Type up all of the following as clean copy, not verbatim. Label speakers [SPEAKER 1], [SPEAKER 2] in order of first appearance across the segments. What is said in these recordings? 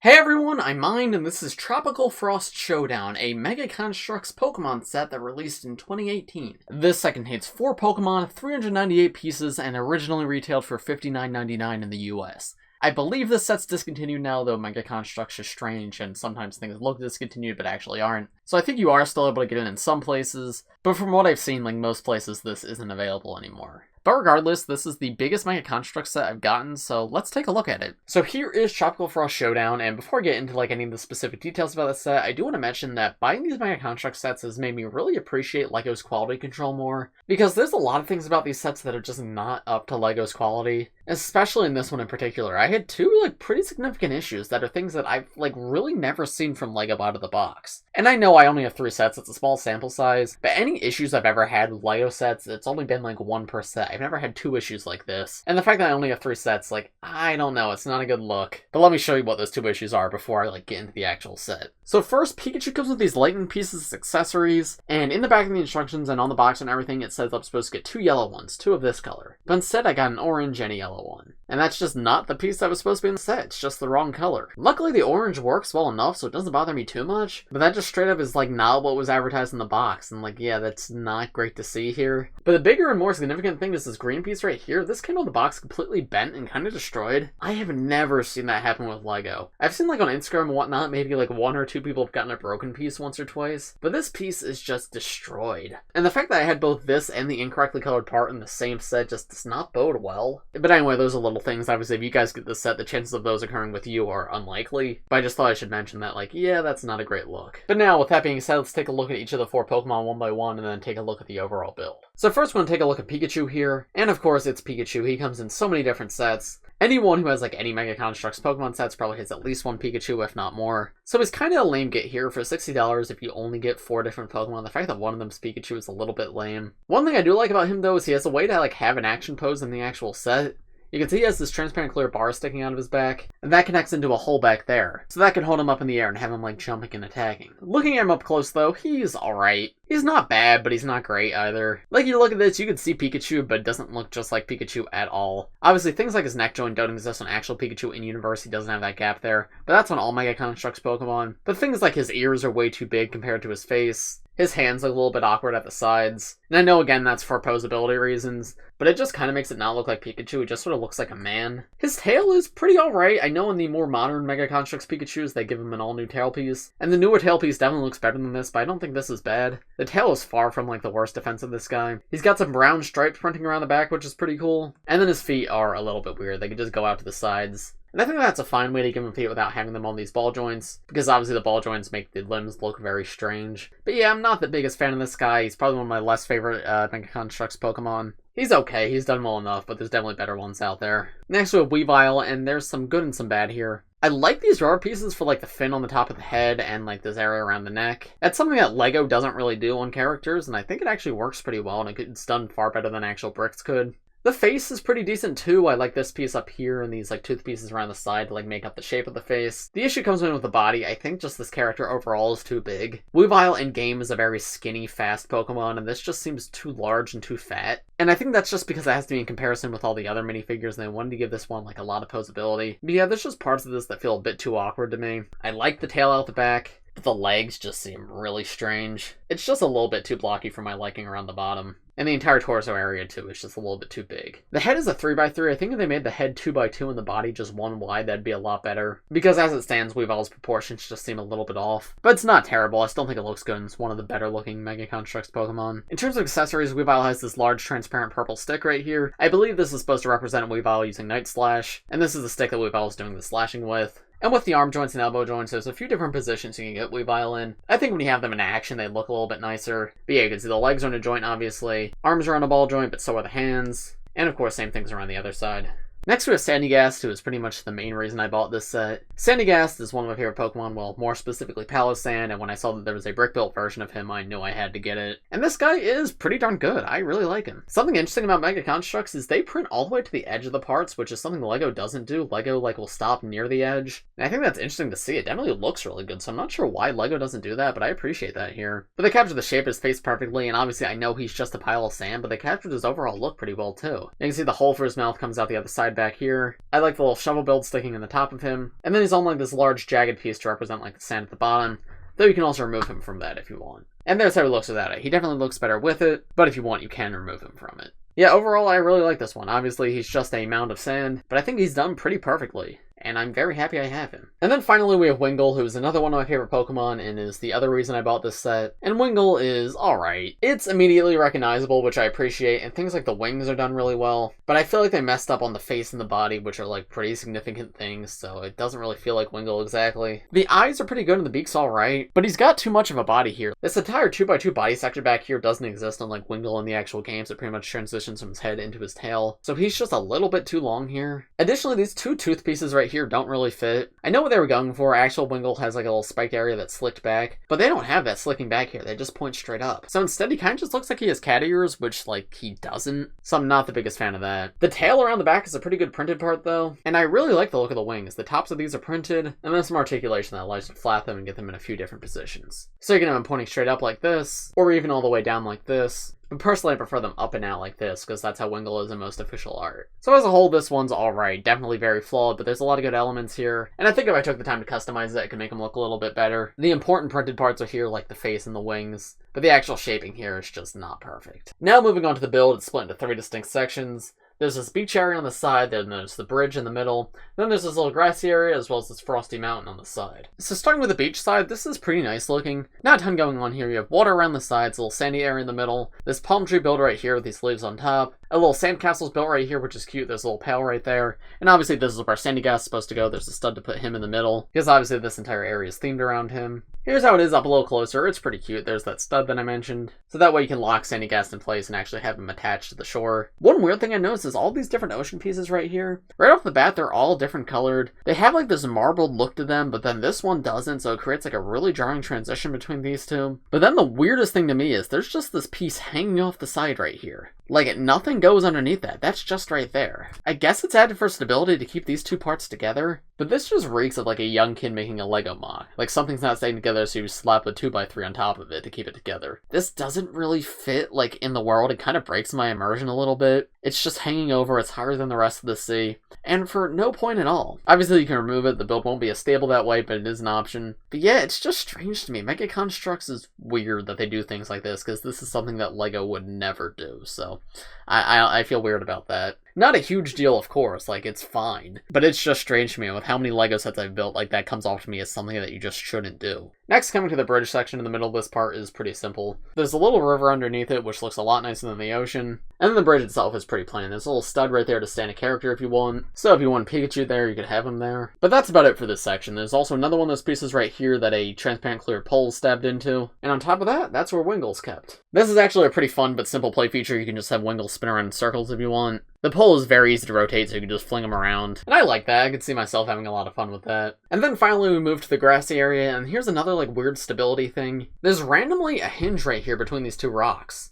[SPEAKER 1] Hey everyone, I'm Mind, and this is Tropical Frost Showdown, a Mega Construx Pokemon set that released in 2018. This set contains 4 Pokemon, 398 pieces, and originally retailed for $59.99 in the US. I believe this set's discontinued now, though Mega Construx is strange, and sometimes things look discontinued but actually aren't. So I think you are still able to get it in some places, but from what I've seen, like most places, this isn't available anymore. But regardless, this is the biggest Mega Construx set I've gotten, so let's take a look at it. So here is Tropical Frost Showdown, and before I get into any of the specific details about this set, I do want to mention that buying these Mega Construx sets has made me really appreciate LEGO's quality control more, because there's a lot of things about these sets that are just not up to LEGO's quality, especially in this one in particular. I had 2 pretty significant issues that are things that I've really never seen from LEGO out of the box. And I know I only have 3 sets, it's a small sample size, but any issues I've ever had with LEGO sets, it's only been 1 per set. I've never had 2 issues like this. And the fact that I only have 3 sets, I don't know, it's not a good look. But let me show you what those 2 issues are before I get into the actual set. So first, Pikachu comes with these lightning pieces as accessories, and in the back of the instructions and on the box and everything, it says I'm supposed to get 2 yellow ones, 2 of this color. But instead I got an orange and a yellow one. And that's just not the piece that was supposed to be in the set, it's just the wrong color. Luckily the orange works well enough, so it doesn't bother me too much, but that just straight up is not what was advertised in the box, and yeah, that's not great to see here. But the bigger and more significant thing is this green piece right here. This came out of the box completely bent and kind of destroyed. I have never seen that happen with LEGO. I've seen on Instagram and whatnot, maybe 1 or 2 people have gotten a broken piece once or twice, but this piece is just destroyed. And the fact that I had both this and the incorrectly colored part in the same set just does not bode well. But anyway, those are little things. Obviously, if you guys get this set, the chances of those occurring with you are unlikely. But I just thought I should mention that, yeah, that's not a great look. But now, with that being said, let's take a look at each of the 4 Pokemon one by one and then take a look at the overall build. So first, we're going to take a look at Pikachu here. And of course, it's Pikachu. He comes in so many different sets. Anyone who has any Mega Construx Pokemon sets probably has at least 1 Pikachu, if not more. So it's kind of a lame get here for $60 if you only get 4 different Pokemon. The fact that one of them's Pikachu is a little bit lame. One thing I do like about him though is he has a way to have an action pose in the actual set. You can see he has this transparent clear bar sticking out of his back, and that connects into a hole back there. So that can hold him up in the air and have him jumping and attacking. Looking at him up close though, he's alright. He's not bad, but he's not great either. You look at this, you can see Pikachu, but it doesn't look just like Pikachu at all. Obviously, things like his neck joint don't exist on actual Pikachu in universe. He doesn't have that gap there, but that's on all Mega Construx Pokemon. But things like his ears are way too big compared to his face. His hands look a little bit awkward at the sides. And I know, again, that's for posability reasons, but it just kind of makes it not look like Pikachu. It just sort of looks like a man. His tail is pretty alright. I know in the more modern Mega Construx Pikachus, they give him an all-new tail piece. And the newer tail piece definitely looks better than this, but I don't think this is bad. The tail is far from, the worst defense of this guy. He's got some brown stripes printing around the back, which is pretty cool. And then his feet are a little bit weird. They can just go out to the sides. And I think that's a fine way to give him feet without having them on these ball joints, because obviously the ball joints make the limbs look very strange. But yeah, I'm not the biggest fan of this guy. He's probably one of my less favorite Mega Construx Pokemon. He's okay, he's done well enough, but there's definitely better ones out there. Next we have Weavile, and there's some good and some bad here. I like these rubber pieces for the fin on the top of the head and this area around the neck. That's something that LEGO doesn't really do on characters, and I think it actually works pretty well, and it's done far better than actual bricks could. The face is pretty decent too. I like this piece up here and these tooth pieces around the side to make up the shape of the face. The issue comes in with the body. I think just this character overall is too big. Weavile in game is a very skinny, fast Pokemon, and this just seems too large and too fat. And I think that's just because it has to be in comparison with all the other minifigures, and they wanted to give this one a lot of posability. But yeah, there's just parts of this that feel a bit too awkward to me. I like the tail out the back, but the legs just seem really strange. It's just a little bit too blocky for my liking around the bottom. And the entire torso area, too, is just a little bit too big. The head is a 3x3. I think if they made the head 2x2 and the body just 1 wide, that'd be a lot better. Because as it stands, Weavile's proportions just seem a little bit off. But it's not terrible. I still think it looks good, and it's one of the better looking Mega Construx Pokemon. In terms of accessories, Weavile has this large transparent purple stick right here. I believe this is supposed to represent Weavile using Night Slash. And this is the stick that Weavile is doing the slashing with. And with the arm joints and elbow joints, there's a few different positions you can get Weavile in. I think when you have them in action, they look a little bit nicer. But yeah, you can see the legs are on a joint, obviously. Arms are on a ball joint, but so are the hands. And of course, same things around the other side. Next we have Sandygast, who is pretty much the main reason I bought this set. Sandygast is one of my favorite Pokemon, well, more specifically Palossand, and when I saw that there was a brick-built version of him, I knew I had to get it. And this guy is pretty darn good. I really like him. Something interesting about Mega Construx is they print all the way to the edge of the parts, which is something LEGO doesn't do. LEGO, will stop near the edge. And I think that's interesting to see. It definitely looks really good, so I'm not sure why LEGO doesn't do that, but I appreciate that here. But they captured the shape of his face perfectly, and obviously I know he's just a pile of sand, but they captured his overall look pretty well, too. You can see the hole for his mouth comes out the other side side back here. I like the little shovel build sticking in the top of him. And then he's on like this large jagged piece to represent like the sand at the bottom. Though you can also remove him from that if you want. And there's how he looks without it. He definitely looks better with it, but if you want, you can remove him from it. Yeah, overall, I really like this one. Obviously, he's just a mound of sand, but I think he's done pretty perfectly. And I'm very happy I have him. And then finally we have Wingull, who is another one of my favorite Pokemon, and is the other reason I bought this set. And Wingull is alright. It's immediately recognizable, which I appreciate, and things like the wings are done really well. But I feel like they messed up on the face and the body, which are like pretty significant things, so it doesn't really feel like Wingull exactly. The eyes are pretty good and the beak's alright, but he's got too much of a body here. This entire 2x2 body section back here doesn't exist unlike Wingull in the actual games. It pretty much transitions from his head into his tail. So he's just a little bit too long here. Additionally, these two tooth pieces right here don't really fit. I know what they were going for. Actual Wingull has like a little spiked area that's slicked back, but they don't have that slicking back here. They just point straight up. So instead, he kind of just looks like he has cat ears, which like he doesn't. So I'm not the biggest fan of that. The tail around the back is a pretty good printed part though, and I really like the look of the wings. The tops of these are printed, and then some articulation that allows you to flap them and get them in a few different positions. So you can have them pointing straight up like this, or even all the way down like this. But personally, I prefer them up and out like this, because that's how Wingull is in most official art. So as a whole, this one's alright. Definitely very flawed, but there's a lot of good elements here. And I think if I took the time to customize it, I could make them look a little bit better. The important printed parts are here, like the face and the wings. But the actual shaping here is just not perfect. Now moving on to the build, it's split into 3 distinct sections. There's this beach area on the side, then there's the bridge in the middle, then there's this little grassy area, as well as this frosty mountain on the side. So starting with the beach side, this is pretty nice looking. Not a ton going on here. You have water around the sides, a little sandy area in the middle, this palm tree build right here with these leaves on top, a little sandcastle's built right here, which is cute. There's a little pail right there. And obviously this is where Sandygast is supposed to go. There's a stud to put him in the middle, because obviously this entire area is themed around him. Here's how it is up a little closer. It's pretty cute. There's that stud that I mentioned. So that way you can lock Sandygast in place and actually have him attached to the shore. One weird thing I noticed is all these different ocean pieces right here. Right off the bat, they're all different colored. They have like this marbled look to them, but then this one doesn't, so it creates like a really jarring transition between these two. But then the weirdest thing to me is there's just this piece hanging off the side right here. Like, nothing goes underneath that. That's just right there. I guess it's added for stability to keep these two parts together, but this just reeks of like a young kid making a Lego mock. Like something's not staying together, so you slap a 2x3 on top of it to keep it together. This doesn't really fit like in the world. It kind of breaks my immersion a little bit. It's just hanging over. It's higher than the rest of the sea, and for no point at all. Obviously you can remove it. The build won't be as stable that way, but it is an option. But yeah, it's just strange to me. Mega Construx is weird that they do things like this, because this is something that Lego would never do, so I feel weird about that. Not a huge deal, of course, like, it's fine. But it's just strange to me with how many Lego sets I've built, like, that comes off to me as something that you just shouldn't do. Next, coming to the bridge section in the middle of this part is pretty simple. There's a little river underneath it, which looks a lot nicer than the ocean. And then the bridge itself is pretty plain. There's a little stud right there to stand a character if you want. So if you want Pikachu there, you could have him there. But that's about it for this section. There's also another one of those pieces right here that a transparent clear pole is stabbed into. And on top of that, that's where Wingull's kept. This is actually a pretty fun but simple play feature. You can just have Wingull spin around in circles if you want. The pole is very easy to rotate, so you can just fling them around. And I like that. I could see myself having a lot of fun with that. And then finally we move to the grassy area, and here's another like weird stability thing. There's randomly a hinge right here between these two rocks.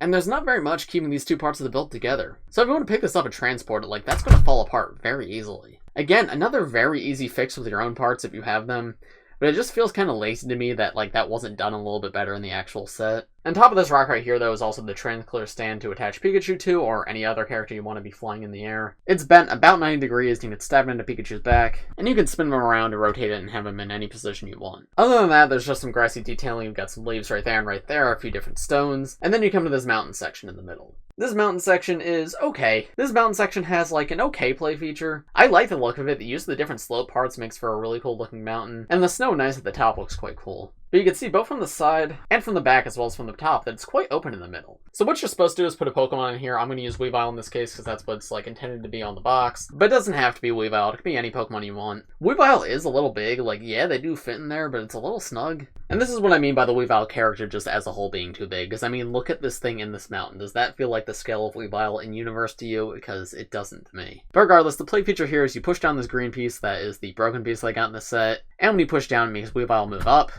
[SPEAKER 1] And there's not very much keeping these two parts of the build together. So if you want to pick this up and transport it, like, that's going to fall apart very easily. Again, another very easy fix with your own parts if you have them. But it just feels kind of lazy to me that, like, that wasn't done a little bit better in the actual set. On top of this rock right here, though, is also the trans-clear stand to attach Pikachu to, or any other character you want to be flying in the air. It's bent about 90 degrees, you can stab it into Pikachu's back, and you can spin him around to rotate it and have him in any position you want. Other than that, there's just some grassy detailing. You've got some leaves right there and right there, a few different stones, and then you come to this mountain section in the middle. This mountain section is okay. This mountain section has like an okay play feature. I like the look of it. The use of the different slope parts makes for a really cool looking mountain. And the snow nice at the top looks quite cool. But you can see both from the side and from the back as well as from the top that it's quite open in the middle. So what you're supposed to do is put a Pokemon in here. I'm going to use Weavile in this case because that's what's like intended to be on the box. But it doesn't have to be Weavile. It could be any Pokemon you want. Weavile is a little big. Like, yeah, they do fit in there, but it's a little snug. And this is what I mean by the Weavile character just as a whole being too big. Because, I mean, look at this thing in this mountain. Does that feel like the scale of Weavile in universe to you? Because it doesn't to me. But regardless, the play feature here is you push down this green piece. That is the broken piece that I got in the set. And when you push down, it makes Weavile move up.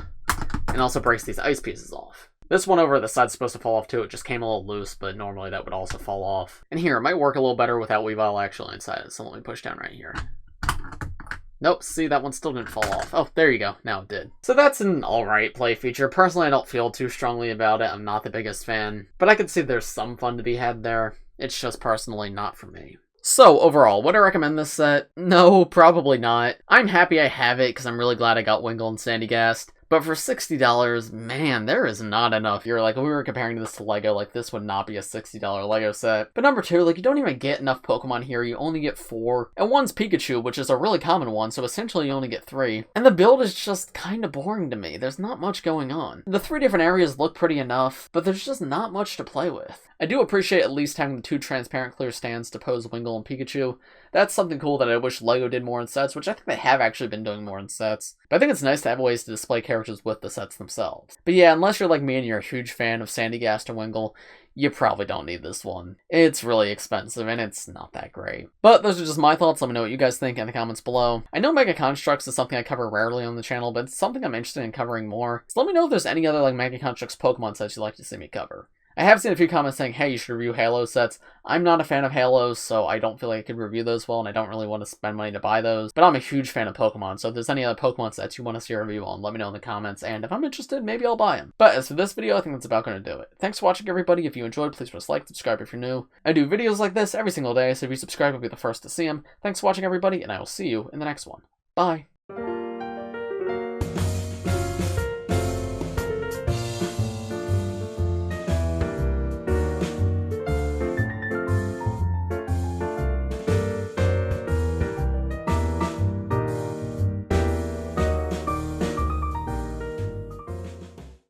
[SPEAKER 1] And also breaks these ice pieces off. This one over the side's supposed to fall off too. It just came a little loose, but normally that would also fall off. And here, it might work a little better without Weavile actually inside it. So let me push down right here. Nope, see, that one still didn't fall off. Oh, there you go. Now it did. So that's an alright play feature. Personally, I don't feel too strongly about it. I'm not the biggest fan. But I can see there's some fun to be had there. It's just personally not for me. So, overall, would I recommend this set? No, probably not. I'm happy I have it because I'm really glad I got Wingull and Sandygast. But for $60, man, there is not enough. You're like, if we were comparing this to LEGO, like, this would not be a $60 LEGO set. But number two, like, you don't even get enough Pokemon here. You only get 4. And one's Pikachu, which is a really common one, so essentially you only get 3. And the build is just kind of boring to me. There's not much going on. The 3 different areas look pretty enough, but there's just not much to play with. I do appreciate at least having the 2 transparent clear stands to pose Wingull and Pikachu. That's something cool that I wish LEGO did more in sets, which I think they have actually been doing more in sets. But I think it's nice to have ways to display characters with the sets themselves. But yeah, unless you're like me and you're a huge fan of Sandygast and Wingull, you probably don't need this one. It's really expensive, and it's not that great. But those are just my thoughts. Let me know what you guys think in the comments below. I know Mega Construx is something I cover rarely on the channel, but it's something I'm interested in covering more. So let me know if there's any other like Mega Construx Pokemon sets you'd like to see me cover. I have seen a few comments saying, hey, you should review Halo sets. I'm not a fan of Halos, so I don't feel like I could review those well, and I don't really want to spend money to buy those. But I'm a huge fan of Pokemon, so if there's any other Pokemon sets you want to see a review on, let me know in the comments, and if I'm interested, maybe I'll buy them. But as for this video, I think that's about going to do it. Thanks for watching, everybody. If you enjoyed, please press like, subscribe if you're new. I do videos like this every single day, so if you subscribe, you'll be the first to see them. Thanks for watching, everybody, and I will see you in the next one. Bye.